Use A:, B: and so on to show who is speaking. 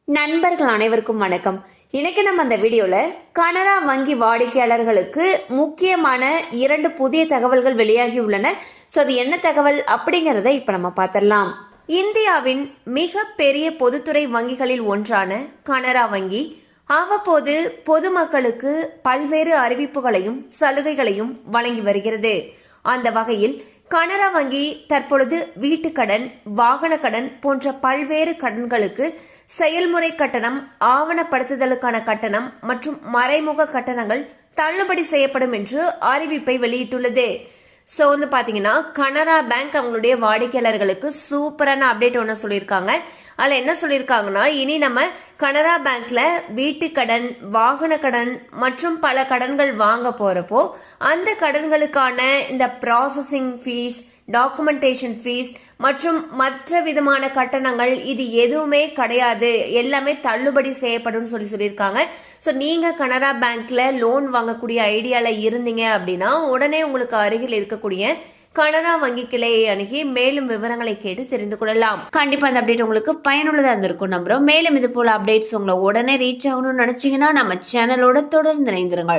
A: நண்பர்கள் அனைவருக்கும் வணக்கம். இன்னைக்கு நம்ம அந்த வீடியோல கனரா வங்கி வாடிக்கையாளர்களுக்கு முக்கியமான 2 புதிய தகவல்கள் வெளியாகி உள்ளன. ஸோ அது என்ன தகவல் அப்படிங்கறத இப்ப நம்ம பார்த்திடலாம். இந்தியாவின் மிக பெரிய பொதுத்துறை வங்கிகளில் ஒன்றான கனரா வங்கி அவ்வப்போது பொதுமக்களுக்கு பல்வேறு அறிவிப்புகளையும் சலுகைகளையும் வழங்கி வருகிறது. அந்த வகையில் கனரா வங்கி தற்பொழுது வீட்டுக்கடன், வாகன கடன் போன்ற பல்வேறு கடன்களுக்கு செயல்முறை கட்டணம், ஆவணப்படுத்துதலுக்கான கட்டணம் மற்றும் மறைமுக கட்டணங்கள் தள்ளுபடி செய்யப்படும் என்று அறிவிப்பை வெளியிட்டுள்ளது. ஸோ பாத்தீங்கன்னா கனரா பேங்க் அவங்களுடைய வாடிக்கையாளர்களுக்கு சூப்பரான அப்டேட் ஒன்று சொல்லியிருக்காங்க. அதில் என்ன சொல்லியிருக்காங்கன்னா, இனி நம்ம கனரா பேங்க்ல வீட்டு கடன், வாகன கடன் மற்றும் பல கடன்கள் வாங்க போறப்போ அந்த கடன்களுக்கான இந்த ப்ராசஸிங் ஃபீஸ், டாக்குமெண்டேஷன் ஃபீஸ் மற்றும் மற்ற விதமான கட்டணங்கள் இது எதுவுமே கிடையாது, எல்லாமே தள்ளுபடி செய்யப்படும் சொல்லியிருக்காங்க. ஸோ நீங்க கனரா பேங்க்ல லோன் வாங்கக்கூடிய ஐடியால இருந்தீங்க அப்படின்னா உடனே உங்களுக்கு அருகில் இருக்கக்கூடிய கனரா வங்கி கிளையை அணுகி மேலும் விவரங்களை கேட்டு தெரிந்து கொள்ளலாம். கண்டிப்பா அந்த அப்டேட் உங்களுக்கு பயனுள்ளதா இருந்திருக்கும் நம்புறோம். மேலும் இது போல அப்டேட்ஸ் உங்களை உடனே ரீச் ஆகணும்னு நினைச்சீங்கன்னா நம்ம சேனலோட தொடர்ந்து இணைந்திருங்கள்.